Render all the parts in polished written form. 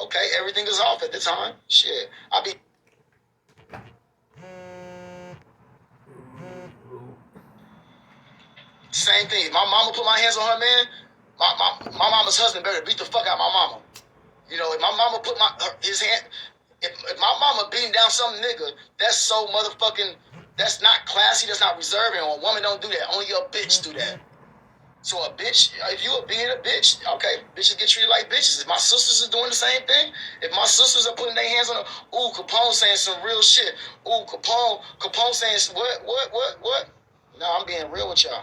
Okay, everything is off at the time. Shit, I be same thing. If my mama put my hands on her man, my mama's husband better beat the fuck out of my mama. You know, if my mama put his hand, if my mama beating down some nigga, that's so motherfucking, that's not classy, that's not reserving. A woman don't do that. Only a bitch do that. So a bitch, if you being a bitch, okay, bitches get treated like bitches. If my sisters are doing the same thing, if my sisters are putting their hands on her, ooh, Capone saying some real shit. Ooh, Capone saying what? No, I'm being real with y'all.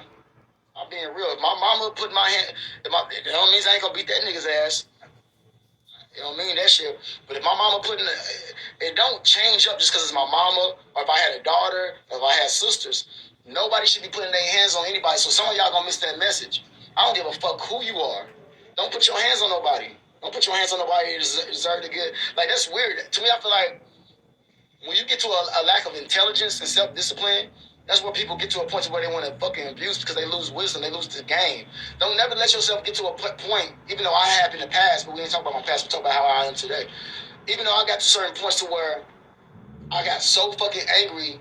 I'm being real. If my mama put my hand, it don't mean I ain't gonna beat that nigga's ass. You know what I mean? That shit. But if my mama putting it don't change up just because it's my mama, or if I had a daughter, or if I had sisters. Nobody should be putting their hands on anybody. So some of y'all gonna miss that message. I don't give a fuck who you are. Don't put your hands on nobody. Don't put your hands on nobody you deserve to get. Like, that's weird. To me, I feel like when you get to a lack of intelligence and self-discipline, that's where people get to a point where they want to fucking abuse because they lose wisdom, they lose the game. Don't never let yourself get to a point, even though I have in the past, but we ain't talk about my past, we talk about how I am today. Even though I got to certain points to where I got so fucking angry,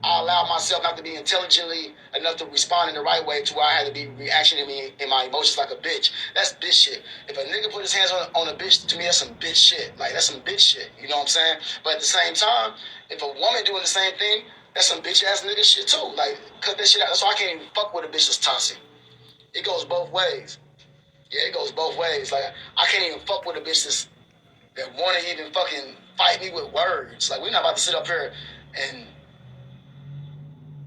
I allowed myself not to be intelligently enough to respond in the right way to where I had to be reactioning in my emotions like a bitch. That's bitch shit. If a nigga put his hands on a bitch, to me that's some bitch shit. Like, that's some bitch shit. You know what I'm saying? But at the same time, if a woman doing the same thing, that's some bitch ass nigga shit too. Like, cut that shit out. That's why I can't even fuck with a bitch that's toxic. It goes both ways. Yeah, it goes both ways. Like, I can't even fuck with a bitch that want to even fucking fight me with words. Like, we're not about to sit up here and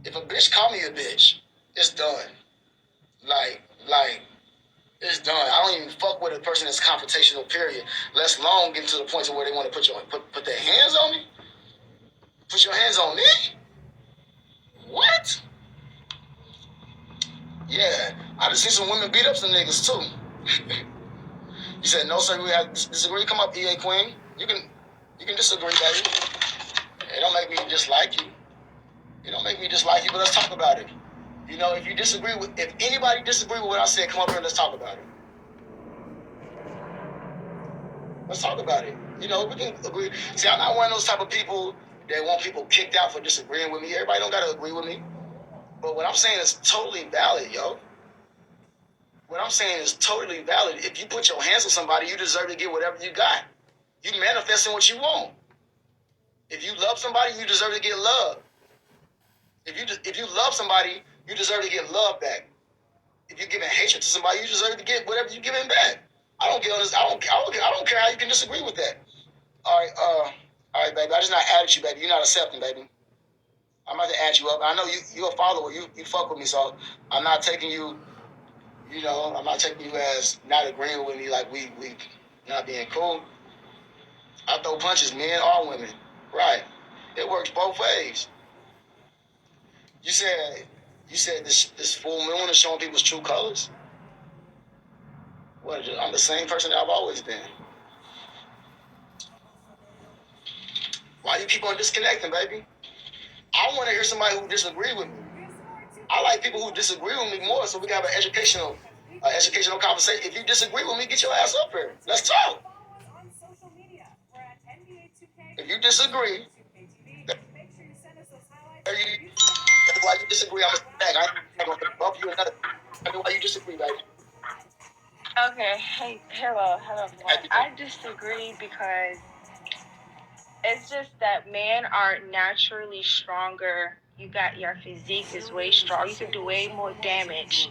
if a bitch call me a bitch, it's done. Like, it's done. I don't even fuck with a person that's confrontational, period. Let's long get to the point to where they want to put their hands on me. Put your hands on me? What? Yeah. I just seen some women beat up some niggas too. You said no, sir, we have disagree. Come up, EA Queen. You can disagree, baby. It don't make me dislike you. It don't make me dislike you, but let's talk about it. You know, if anybody disagree with what I said, come up here and let's talk about it. Let's talk about it. You know, we can agree. See, I'm not one of those type of people that want people kicked out for disagreeing with me. Everybody don't gotta agree with me. But what I'm saying is totally valid, yo. What I'm saying is totally valid. If you put your hands on somebody, you deserve to get whatever you got. You manifesting what you want. If you love somebody, you deserve to get love. If you love somebody, you deserve to get love back. If you're giving hatred to somebody, you deserve to get whatever you're giving back. I don't get on this. I don't care how you can disagree with that. All right, baby. I just not added you, baby. You're not accepting, baby. I'm about to add you up. I know you're a follower. You fuck with me, so I'm not taking you. You know, I'm not taking you as not agreeing with me. Like we not being cool. I throw punches, men or women. Right. It works both ways. You said this full moon is showing people's true colors. Well, I'm the same person that I've always been. Why you keep on disconnecting, baby? I want to hear somebody who disagree with me. I like people who disagree with me more, so we can have an educational conversation. If you disagree with me, get your ass up here. Let's talk. If you disagree, why you disagree, I'm going to bump you another. Tell me why you disagree, baby. Okay, hey, hello, everyone. I disagree because it's just that men are naturally stronger. Your physique is way strong. You can do way more damage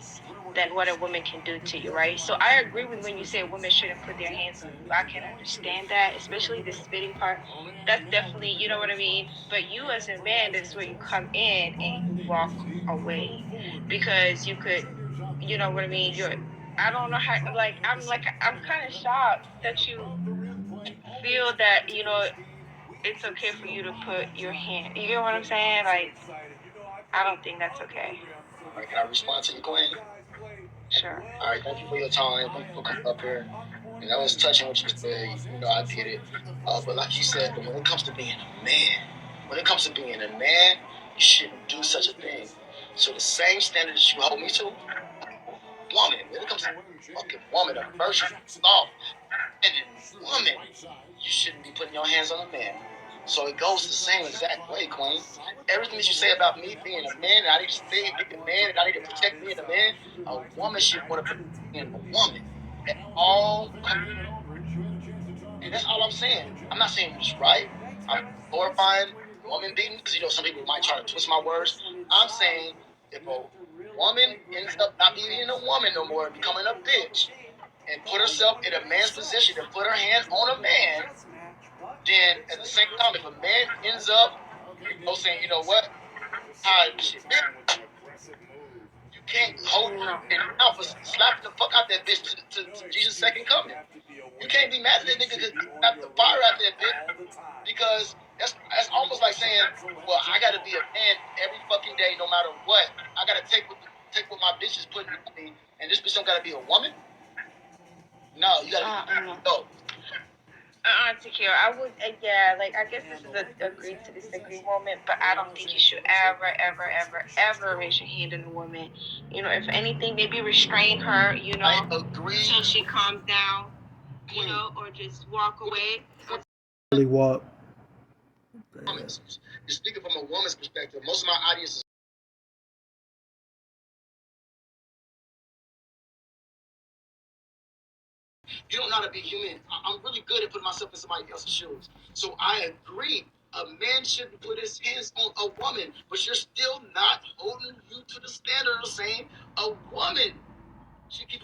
than what a woman can do to you, right? So I agree with when you say women shouldn't put their hands on you. I can understand that, especially the spitting part. That's definitely, you know what I mean? But you as a man, that's where you come in and you walk away. Because you could, you know what I mean? I don't know how, I'm kind of shocked that you feel that, it's okay for you to put your hand. You get what I'm saying? Like, I don't think that's okay. All right, can I respond to you, Queen? Sure. All right, thank you for your time. Thank you for coming up here. And that was touching what you said. You know, I get it. But like you said, when it comes to being a man, you shouldn't do such a thing. So the same standard that you hold me to, woman, when it comes to fucking woman, a virtue, law, and a woman, you shouldn't be putting your hands on a man. So it goes the same exact way, Queen. Everything that you say about me being a man, and I need to stay being a man, and I need to protect me as a man, a woman should want to protect me as a woman. At all, and that's all I'm saying. I'm not saying it's right. I'm glorifying woman beating because some people might try to twist my words. I'm saying if a woman ends up not being a woman no more, becoming a bitch, and put herself in a man's position and put her hand on a man, then at the same time, if a man ends up, saying, you know what, shit, you can't hold her in mouth for slapping the fuck out that bitch to Jesus' second coming. You can't be mad at that nigga because he slapped the fire out that bitch because that's almost like saying, well, I gotta be a man every fucking day, no matter what. I gotta take what my bitch is putting on me, and this bitch don't gotta be a woman. No, you gotta go. TKO, I would, I guess this is a agree to disagree moment, but I don't think you should ever raise your hand on a woman. If anything, maybe restrain her, I agree. Till she calms down, or just walk away. Really walk. You're speaking from a woman's perspective. Most of my audience is you don't know how to be human. I'm really good at putting myself in somebody else's shoes. So I agree. A man shouldn't put his hands on a woman, but you're still not holding you to the standard of saying a woman should keep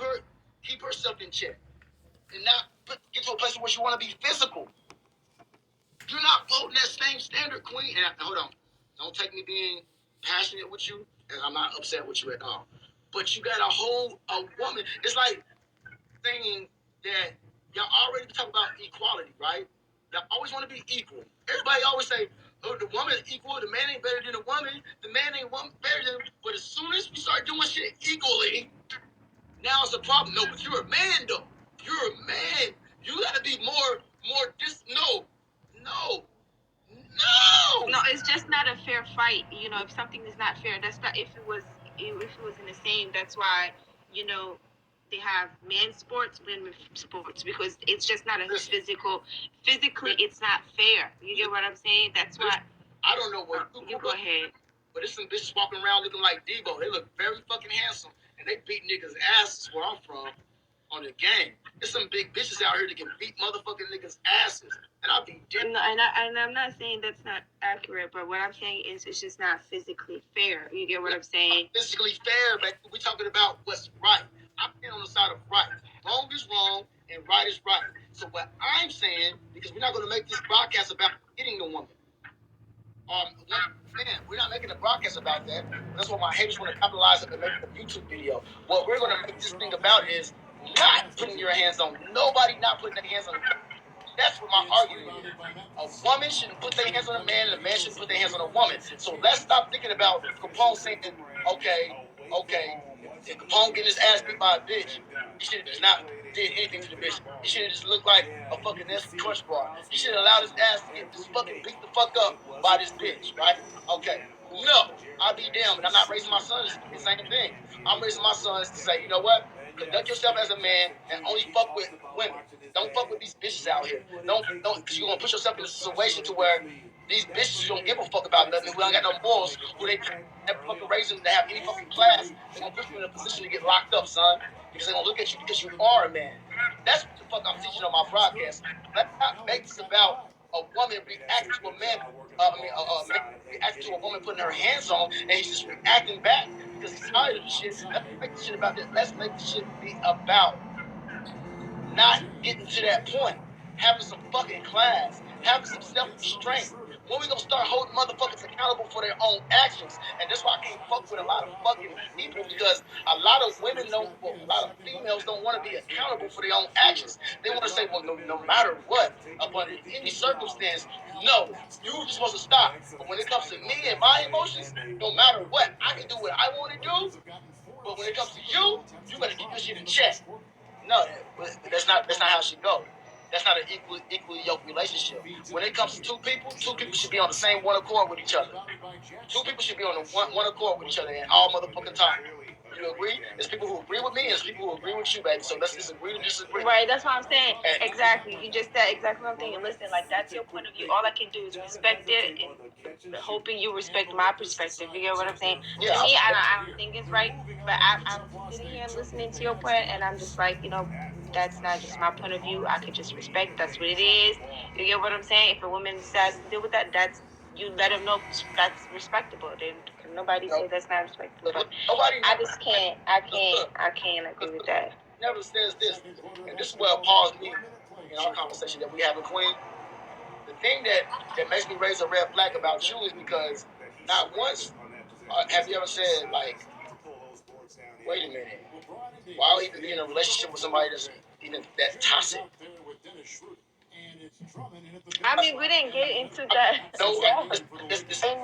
herself in check and not get to a place where she want to be physical. You're not holding that same standard, Queen. And hold on, don't take me being passionate with you, and I'm not upset with you at all. But you gotta hold a woman. It's like saying that y'all already talk about equality, right? Y'all always want to be equal. Everybody always say, oh, the woman is equal, the man ain't better than the woman, the man ain't better than him. But as soon as we start doing shit equally, now it's a problem. No, but you're a man though. You're a man. You gotta be more no. No, it's just not a fair fight. If something is not fair, that's not. If it was in the same, that's why, they have men's sports, women's sports, because it's just not a physical. Physically, it's not fair. You get what I'm saying? That's why. I don't know what you go ahead. But there's some bitches walking around looking like Debo. They look very fucking handsome, and they beat niggas' asses where I'm from on the game. There's some big bitches out here that can beat motherfucking niggas' asses, and I'll be dead. No, and I'm not saying that's not accurate, but what I'm saying is it's just not physically fair. You get what I'm saying? Physically fair, but we're talking about what's right. I'm on the side of right. Wrong is wrong, and right is right. So what I'm saying, because we're not going to make this broadcast about hitting the woman. Man, we're not making a broadcast about that. That's what my haters want to capitalize on and make a YouTube video. What we're going to make this thing about is not putting your hands on nobody, not putting their hands on. That's what my argument is. A woman shouldn't put their hands on a man, and a man shouldn't put their hands on a woman. So let's stop thinking about Capone saying, okay, if Capone getting his ass beat by a bitch, he should have just not did anything to the bitch. He should have just looked like a fucking Nestle Crunch bar. He should have allowed his ass to get just fucking beat the fuck up by this bitch, right? Okay. No, I'll be damned, but I'm not raising my sons to the same thing. I'm raising my sons to say, you know what? Conduct yourself as a man and only fuck with women. Don't fuck with these bitches out here. Don't, because you're gonna put yourself in a situation to where these bitches don't give a fuck about nothing. Who don't got no morals. Who they never fucking raise them to have any fucking class. They're gonna put you in a position to get locked up, son. Because they're gonna look at you because you are a man. That's what the fuck I'm teaching on my broadcast. Let's not make this about a woman reacting to a man. A man reacting to a woman putting her hands on, and he's just reacting back because he's tired of the shit. Let's make the shit about this. Let's make the shit be about not getting to that point, having some fucking class, having some self-restraint. When we gonna start holding motherfuckers accountable for their own actions? And that's why I can't fuck with a lot of fucking people, because a lot of women don't, well, a lot of females don't want to be accountable for their own actions. They want to say, well, no matter what, upon any circumstance, no, you're supposed to stop. But when it comes to me and my emotions, no matter what, I can do what I want to do. But when it comes to you, you better keep your shit in check. No, that's not how it should go. That's not an equally yoked relationship. When it comes to two people should be on the same one accord with each other. Two people should be on the one accord with each other at all motherfucking time. You agree? There's people who agree with me and there's people who agree with you, baby. So let's disagree to disagree. Right, that's what I'm saying. Exactly. You just said exactly what I'm thinking. Listen, like, that's your point of view. All I can do is respect it and hoping you respect my perspective. You get what I'm saying? Yeah, to me, I don't think it's right, but I'm sitting here listening to your point, and I'm just like, that's not just my point of view. I could just respect. That's what it is. You get what I'm saying? If a woman decides to deal with that, you let them know that's respectable. Then nobody say that's not respectable. But I just can't. I can't agree with that. Never says this, and this is what paused me in our conversation that we have with Queen. The thing that makes me raise a red flag about you is because not once have you ever said, like, wait a minute, why would even be in a relationship with somebody that's even that toxic? I mean, we didn't get into that. No, in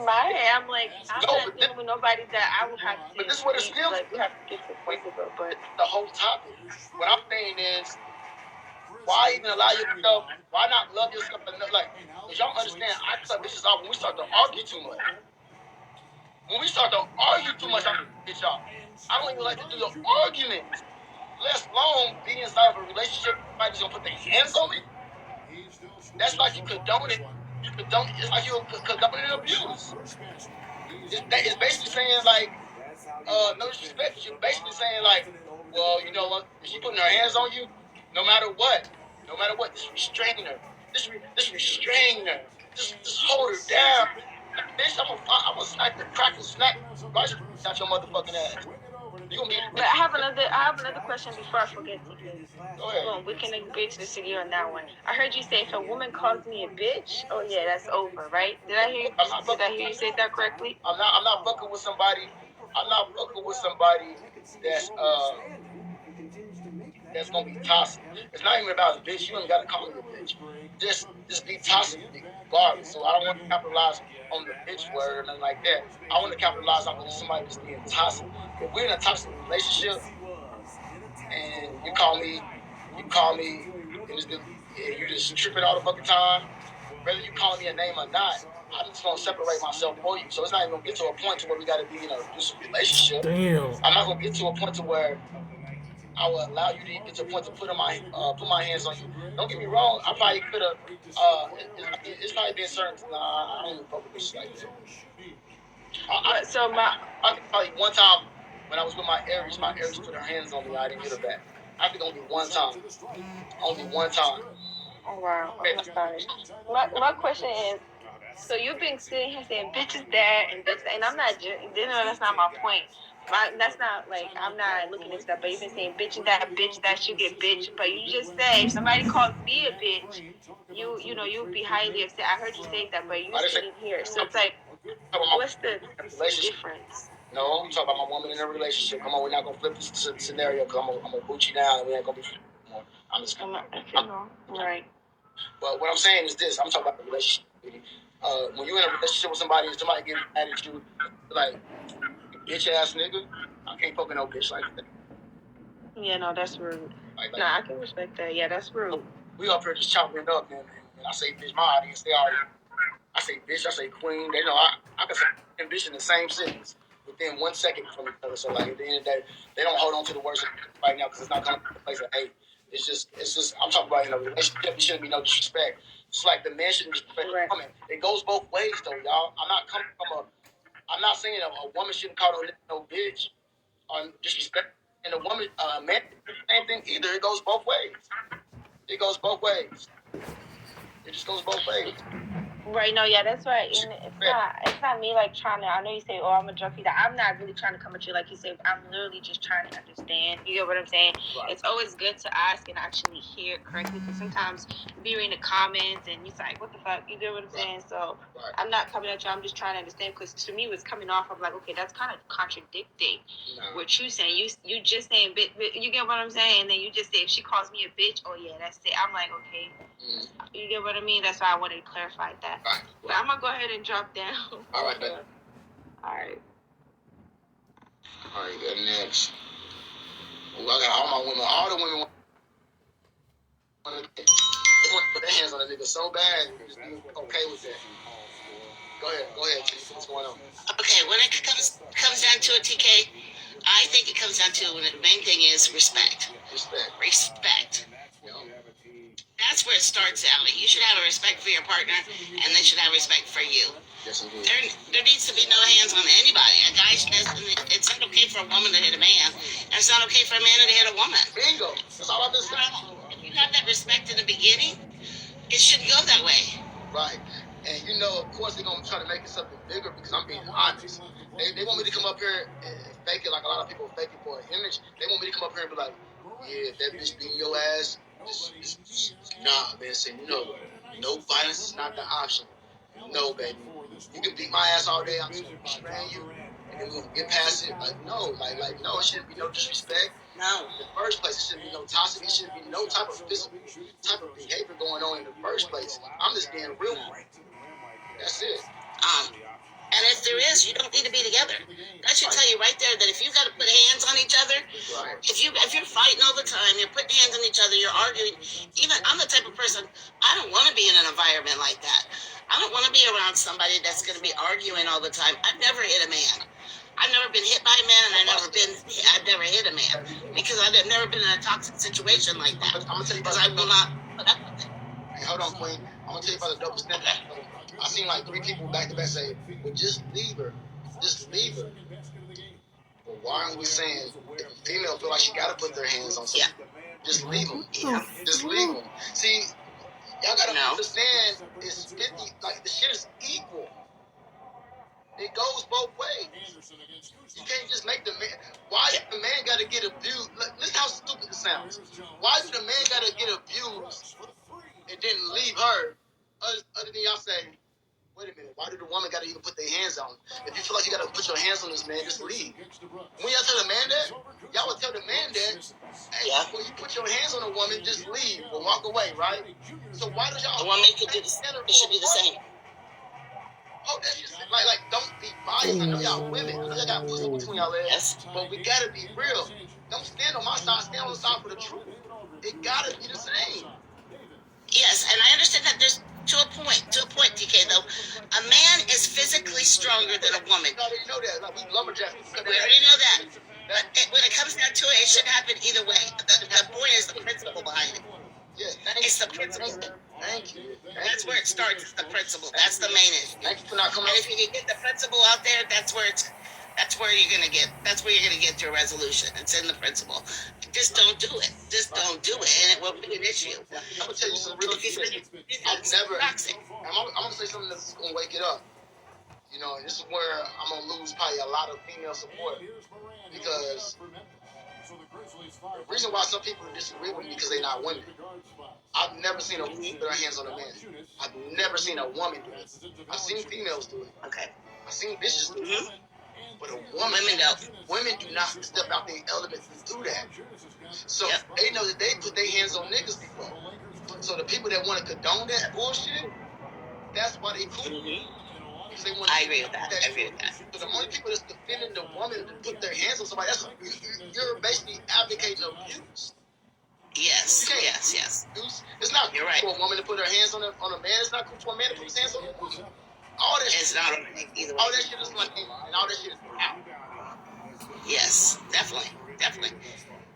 my head, I'm like, I'm not dealing with nobody that I would have to. But this is what it's feels like. We have to get to the point of it, but the whole topic. What I'm saying is, why even allow yourself? Why not love yourself enough? Like, cause y'all understand, I cut bitches off when we start to argue too much. When we start to argue too much, I bitch off. I don't even like to do the arguments. Let alone be inside of a relationship, somebody's gonna put their hands on me. That's like you condone it. It's like you condoning abuse. It's basically saying, like, no disrespect. You're basically saying, like, well, you know what? If she putting her hands on you, no matter what, just restrain her. Just restrain her. Just hold her down. Bitch, I'm gonna smack the crack and snap right out your motherfucking ass. You gonna be. But I have another question before I forget. Go ahead. Well, we can agree to disagree on that one. I heard you say if a woman calls me a bitch, oh yeah, that's over, right? Did I hear you say that correctly? I'm not fucking with somebody. I'm not fucking with somebody that's gonna be toxic. It's not even about a bitch. You ain't gotta call me a bitch. Just be toxic regardless. So I don't want to capitalize on the bitch word or nothing like that. I want to capitalize on somebody that's being toxic. If we're in a toxic relationship and you call me, and you just tripping all the fucking time, whether you call me a name or not, I'm just gonna separate myself for you. So it's not even gonna get to a point to where we gotta be in a abusive relationship. Damn. I'm not gonna get to a point to where I will allow you to get to a point to put my hands on you. Don't get me wrong. I probably could have. It's probably been certain. Nah, I don't even fuck with this like that. I think probably one time when I was with my Aries put her hands on me. I didn't get her back. I think only one time. Only one time. Oh wow, I'm sorry. My question is, so you've been sitting here saying bitches that and bitches, and I'm not. That's not my point. That's not like I'm not looking at stuff. But you've been saying bitch that you get bitch. But you just say if somebody calls me a bitch, you'll be highly upset. I heard you say that, but you sitting here, so it's like, what's the difference? No, I'm talking about my woman in a relationship. Come on, we're not gonna flip this scenario because I'm gonna boot you down and we ain't gonna be anymore. I'm just gonna. Right. But what I'm saying is this: I'm talking about the relationship. When you're in a relationship with somebody and somebody gets mad at you, like, bitch ass nigga, I can't fucking no bitch like that. Yeah, no, that's rude. I can respect that. Yeah, that's rude. We up here just chopping it up, man. And I say bitch, my audience, they already. I say bitch, I say queen. They know I can say bitch in the same sentence within 1 second from each other. So like at the end of the day, they don't hold on to the words right now because it's not coming from a place of hate. It's just I'm talking about in a relationship. There shouldn't be no disrespect. It's like the man shouldn't disrespect the woman. It goes both ways though, y'all. I'm not saying a woman shouldn't call no bitch or disrespect, and a woman, man, same thing either. It goes both ways. It goes both ways. It just goes both ways. Right, no, yeah, that's right. And it's not me like trying to. I know you say, "Oh, I'm a drug feeder." I'm not really trying to come at you like you say. I'm literally just trying to understand. You get what I'm saying? Right. It's always good to ask and actually hear it correctly because sometimes you be reading the comments and you're like, "What the fuck?" You get what I'm saying? So I'm not coming at you. I'm just trying to understand because to me, what's coming off of like, okay, that's kind of contradicting what you saying. You just saying, you get what I'm saying? And then you just say, if she calls me a bitch, oh yeah, that's it. I'm like, okay. You get what I mean? That's why I wanted to clarify that. Right. But I'm going to go ahead and drop down. All right, then. All right. All right, good. Next. Ooh, I got all the women. They want to put their hands on a nigga so bad, you just be okay with that. Go ahead, T. What's going on? Okay, when it comes down to it, TK, I think it comes down to the main thing is respect. Respect. That's where it starts out. You should have a respect for your partner, and they should have respect for you. Yes, indeed. There needs to be no hands on anybody. A guy, it's not okay for a woman to hit a man, and it's not okay for a man to hit a woman. Bingo. That's all I've been saying. If you have that respect in the beginning, it shouldn't go that way. Right. And you know, of course, they're going to try to make it something bigger because I'm being honest. They want me to come up here and fake it like a lot of people fake it for an image. They want me to come up here and be like, yeah, that bitch beating your ass. Nah, man, say no. No violence is not the option. No, baby. You can beat my ass all day. I'm just going to restrain you. And then we're going to get past it. Like, no. Like, no, it shouldn't be no disrespect. No. In the first place, it shouldn't be no toxic. It shouldn't be no type of physical type of behavior going on in the first place. I'm just being real. That's it. And if there is, you don't need to be together. That should tell you right there that if you got to put hands on each other, Right. if you're fighting all the time, you're putting hands on each other, you're arguing. Even I'm the type of person, I don't want to be in an environment like that. I don't want to be around somebody that's going to be arguing all the time. I've never hit a man. I've never been hit by a man, and I've never hit a man because I've never been in a toxic situation like that. I'm gonna tell you because I will not put up with it. Hey, hold on, Queen. I'm gonna tell you about the double standard. I seen like 3 people back to back say, "Well, just leave her, just leave her." Well, why aren't we saying if a female feel like she gotta put their hands on something, just leave them? Yeah. Just leave them. See, y'all gotta No. understand, it's 50. Like the shit is equal. It goes both ways. You can't just make the man. Why the man gotta get abused? Listen how stupid it sounds. Why do the man gotta get abused and then leave her? Other than y'all say, wait a minute, why do the woman gotta even put their hands on him? If you feel like you gotta put your hands on this man, just leave. When y'all tell the man that, y'all would tell the man that, hey, when you put your hands on a woman, just leave or walk away, right? So why do y'all? The woman could do it should be the same. Oh, that's just like don't be biased. I know y'all women. I know y'all got pussy between y'all legs. Yes. But we gotta be real. Don't stand on my side, stand on the side for the truth. It gotta be the same. Yes, and I understand that there's to a point, TK, though. A man is physically stronger than a woman. We already know that. Like, we lumberjacks. We already know that. But when it comes down to it, it should happen either way. The point is the principle behind it. Yes, it's the principle. Thank you. That's where it starts. It's the principle. That's the main issue. Thank you for not coming. And if you can get the principle out there, that's where you're gonna get to a resolution. It's in the principle. Just don't do it. Just don't do it, and it will be an issue. I'm gonna tell you some real shit. I've never. I'm gonna say something that's gonna wake it up. You know, this is where I'm gonna lose probably a lot of female support because the reason why some people disagree with me because they're not women. I've never seen a woman put her hands on a man. I've never seen a woman do it. I've seen females do it. Okay. I've seen bitches do it. But a woman, women do not step out their element to do that. So they know that they put their hands on niggas before. So the people that want to condone that bullshit, that's why they cool. I agree with that. So the only people that's defending the woman to put their hands on somebody, you're basically advocating abuse. Yes. It's not cool You're right. for a woman to put her hands on a man. It's not cool for a man to put his hands on a woman. All that it's shit, not okay either way. all that shit is like, and all that shit is out. Yes, definitely.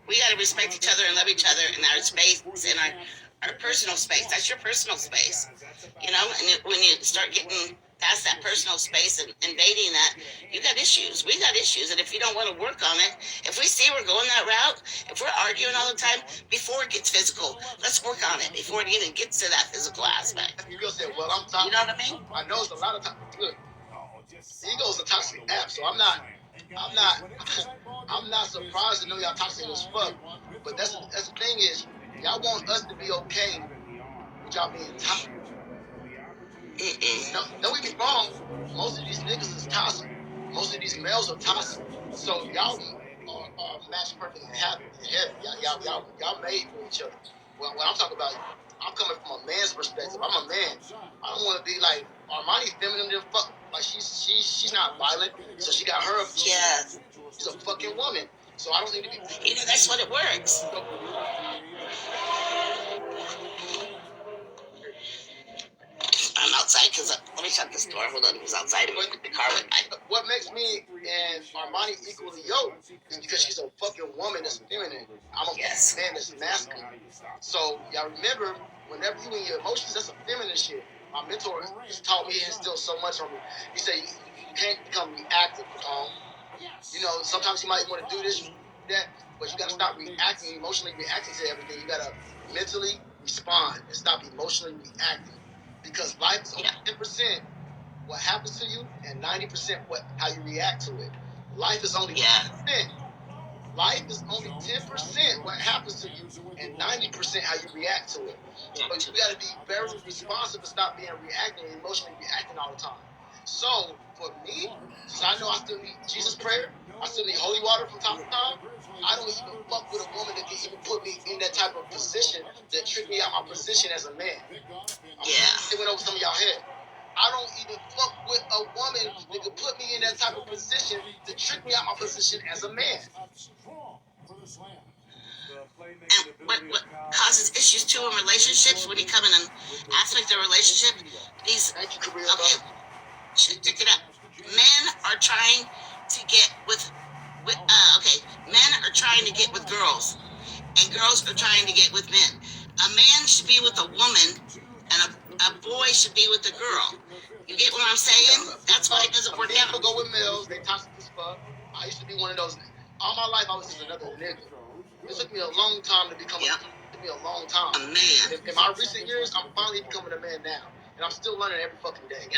We got to respect each other and love each other in our space, in our personal space. That's your personal space, you know. And when you start getting past that personal space and invading that, you got issues. We got issues, and if you don't want to work on it, if we see we're going that route, if we're arguing all the time, before it gets physical, let's work on it before it even gets to that physical aspect. You say, well, I'm toxic. You know what I mean? I know it's a lot of times. Look, ego's a toxic app, so I'm not surprised to know y'all toxic as fuck. But that's the thing is, y'all want us to be okay with y'all being toxic. No, don't get me wrong. Most of these niggas is toxic. Most of these males are toxic. So y'all are match perfect and happy. Y'all made for each other. Well, when I'm talking about, I'm coming from a man's perspective. I'm a man. I don't want to be like Armani feminine than fuck. Like she's not violent, so she got her. Yeah. She's a fucking woman. So I don't need to be. You know, that's what it works. outside because let me shut this door. Hold on, he was outside and the car went by. What makes me and Armani equally yoked is because she's a fucking woman that's feminine. I'm a man that's masculine. So y'all remember, whenever you in your emotions, that's a feminine shit. My mentor has taught me and instilled so much on me. He said you can't become reactive. You know, sometimes you might want to do this, that, but you got to stop reacting, emotionally reacting to everything. You got to mentally respond and stop emotionally reacting, because life is only 10% what happens to you and 90% how you react to it. Life is only 10%. Life is only 10% what happens to you and 90% how you react to it. But you got to be very responsive and stop being reacting and emotionally reacting all the time. So for me, since I know I still need Jesus prayer, I still need holy water from time to time, I don't even fuck with a woman that can even put me in that type of position that trick me out my position as a man. It went over some of y'all head. I don't even fuck with a woman that could put me in that type of position to trick me out my position as a man. And what causes issues too in relationships when you come in an aspect of a relationship? Thank you, career. Okay, check it out. Men are trying to get with men are trying to get with girls, and girls are trying to get with men. A man should be with a woman, and a boy should be with a girl. You get what I'm saying? That's why it doesn't work out. People go with males, they toxic as fuck. I used to be one of those. All my life, I was just another nigga. It took me a long time to become it took me a long time. A man. In my recent years, I'm finally becoming a man now. And I'm still learning every fucking day.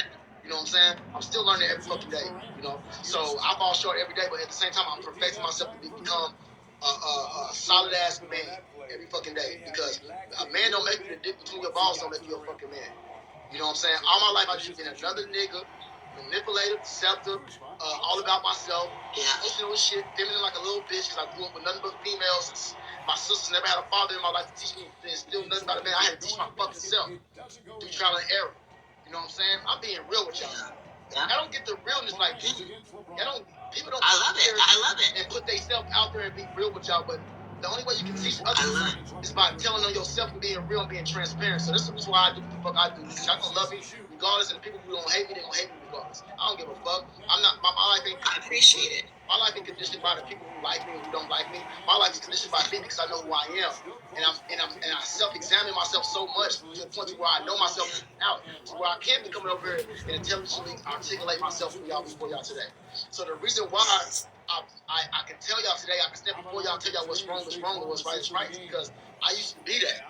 You know what I'm saying? I'm still learning every fucking day, you know? So I fall short every day, but at the same time, I'm perfecting myself to become a solid-ass man every fucking day. Because a man don't make you the dick between your balls, don't make you a fucking man. You know what I'm saying? All my life, I just been another nigga, manipulative, deceptive, all about myself. Emotional shit, feminine like a little bitch, because I grew up with nothing but females. My sisters never had a father in my life to teach me to instill nothing about a man. I had to teach my fucking self through trial and error. You know what I'm saying? I'm being real with y'all. I don't get the realness like people. People don't. I love it. I love it. And put themselves out there and be real with y'all, but the only way you can teach others is by telling on yourself and being real and being transparent. So this is why I do what the fuck I do. Because y'all gonna love me regardless, and the people who don't hate me, they gonna hate me regardless. I don't give a fuck. I'm not. My life ain't. I appreciate it. My life ain't conditioned by the people who like me and who don't like me. My life is conditioned by me because I know who I am, and I self-examine myself so much to the point to where I know myself out, to where I can be coming over here and intelligently articulate myself for y'all before y'all today. So the reason why I can tell y'all today, I can stand before y'all and tell y'all what's wrong and what's right is right, is because I used to be that.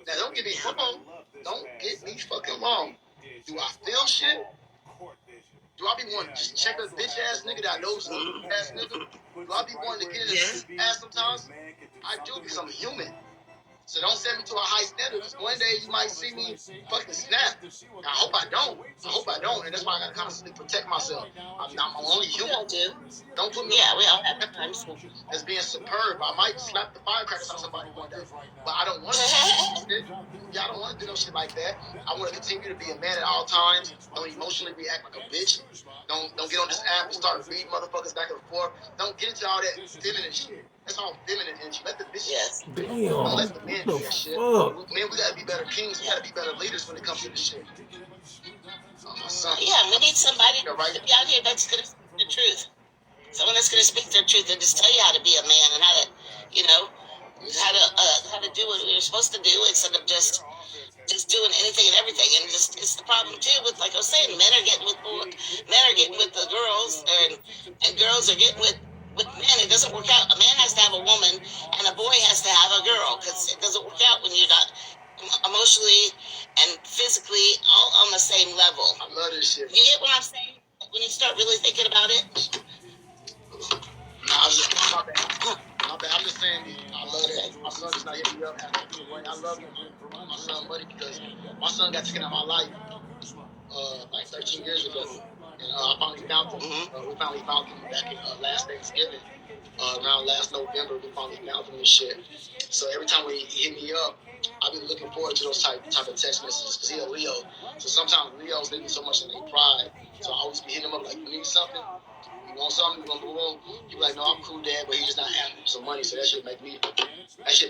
Now don't get me wrong. Don't get me fucking wrong. Do I feel shit? Do I be wanting to just check a bitch ass nigga that I know is a ass nigga? Do I be wanting to get in his ass sometimes? I do because I'm a human. So don't set me to a high standard, because one day you might see me fucking snap. I hope I don't. And that's why I gotta constantly protect myself. I'm only human. Don't put me we all have times as being superb. I might slap the firecrackers on somebody one day, but I don't want to. Y'all don't want to do no shit like that. I want to continue to be a man at all times. Don't emotionally react like a bitch. Don't get on this app and start reading motherfuckers back and forth. Don't get into all that feminine shit. That's all feminine energy. Let the bitches. Don't let the men do that shit. Man, we gotta be better kings. We gotta be better leaders when it comes to this shit. My son. We need somebody to be out here that's gonna speak the truth. Someone that's gonna speak their truth and just tell you how to be a man and how to, how to do what you're supposed to do instead of just doing anything and everything. And it's the problem too with, like I was saying, men are getting with the girls, and girls are getting with men. It doesn't work out. A man has to have a woman, and a boy has to have a girl, because it doesn't work out when you're not emotionally and physically all on the same level. I love this shit. You get what I'm saying? When you start really thinking about it. My bad. I'm just saying, I love that. My son just not hitting me up. I love my son, buddy, because my son got taken out of my life like 13 years ago. And I finally found him. We finally found him back in last Thanksgiving. Around last November, we finally found him and shit. So every time when he hit me up, I've been looking forward to those type of text messages, because he's a Leo. So sometimes Leos, they be so much in their pride. So I always be hitting him up like, you need something? You want something? You want to move on? He be like, no, I'm cool, Dad, but he just not happy. some money. So that shit make me so. It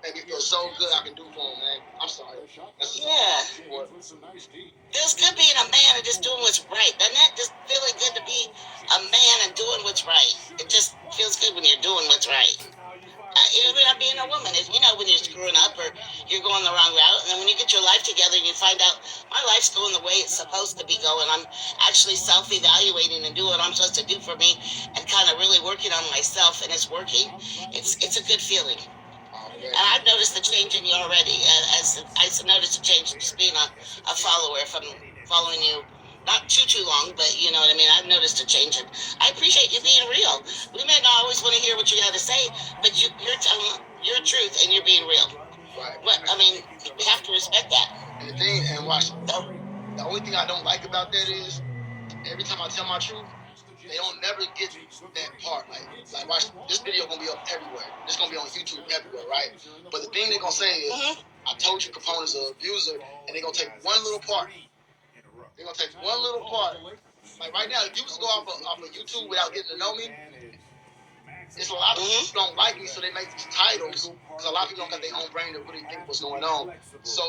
make me feel so good. I can do for him, man. I'm sorry. Yeah. Feels good being a man and just doing what's right. Doesn't that just feeling good to be a man and doing what's right? It just feels good when you're doing what's right. Even not being a woman, you know, when you're screwing up or you're going the wrong route, and then when you get your life together and you find out my life's going the way it's supposed to be going, I'm actually self-evaluating and doing what I'm supposed to do for me, and kind of really working on myself, and it's working. It's a good feeling. And I've noticed the change in you already. As I noticed a change just being a follower from following you. Not too long, but you know what I mean. I've noticed a change, and I appreciate you being real. We may not always want to hear what you got to say, but you're telling your truth and you're being real. Right. What I mean, we have to respect that. And the thing, and watch, the only thing I don't like about that is every time I tell my truth, they don't never get that part. Like watch, this video gonna be up everywhere. This gonna be on YouTube everywhere, right? But the thing they gonna say is, I told you Capone is an abuser, and they gonna take one little part. They're gonna take one little part. Like right now, if you just go off of YouTube without getting to know me, it's a lot of people don't like me, so they make these titles because a lot of people don't got their own brain to really think what's going on. So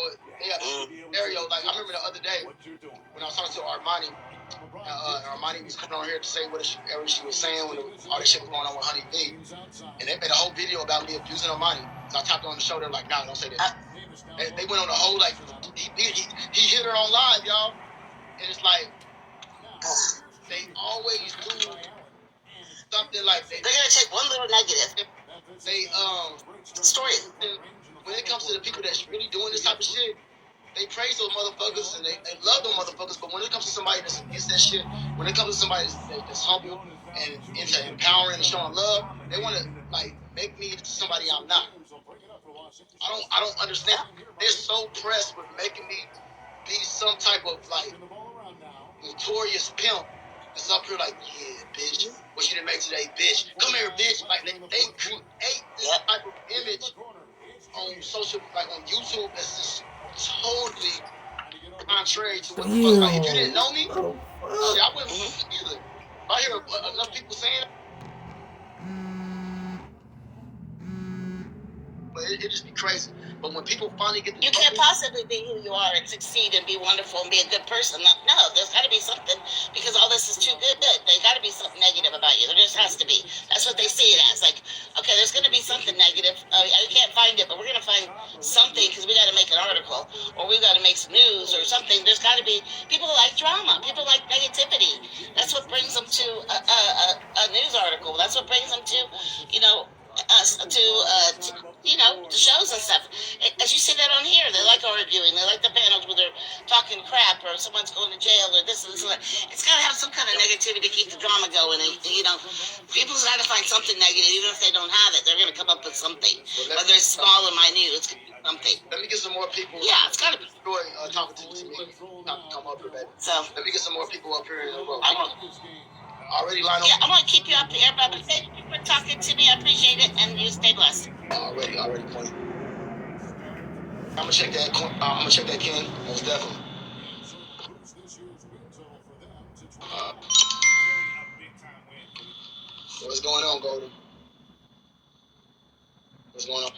yeah, Mario, like I remember the other day when I was talking to Armani. Armani was coming on here to say whatever she was saying when all this shit was going on with Honey B, and they made a whole video about me abusing Armani. So I tapped her on the shoulder like, nah, don't say that. They went on the whole like he hit her on live, y'all. And it's like, they always do something like they're gonna take one little negative. They story. When it comes to the people that's really doing this type of shit, they praise those motherfuckers and they love those motherfuckers. But when it comes to somebody that's against that shit, when it comes to somebody that's humble and into empowering and showing love, they want to like make me into somebody I'm not. I don't understand. They're so pressed with making me be some type of like notorious pimp that's up here like, yeah, bitch, what you done make today, bitch? Come here, bitch. Like they create this type of image on social, like on YouTube, that's just totally contrary to what the fuck. Like if you didn't know me, shit, I wouldn't either. If I hear enough people saying it, but it just be crazy. But when people finally get you can't possibly be who you are and succeed and be wonderful and be a good person. No, there's got to be something, because all this is too good. There's got to be something negative about you. There just has to be. That's what they see it as. Like, okay, there's going to be something negative. I can't find it, but we're going to find something because we got to make an article or we got to make some news or something. There's got to be people like drama. People like negativity. That's what brings them to a news article. That's what brings them to, you know, us to you know, the shows and stuff. As you see that on here, they like arguing. They like the panels where they're talking crap or someone's going to jail or this and this and that. It's got to have some kind of negativity to keep the drama going. And, you know, people's got to find something negative, even if they don't have it. They're going to come up with something, whether it's small or minute. It's going to be something. Let me get some more people. Yeah, it's got to be. Enjoy talking to me. Come up here, baby. So let me get some more people up here in the room. Already lined up. Yeah, I'm going to keep you up the air, but thank you for talking to me. I appreciate it, and you stay blessed. Already, point. I'm gonna check that King. Most definitely. What's going on, Golden? What's going on?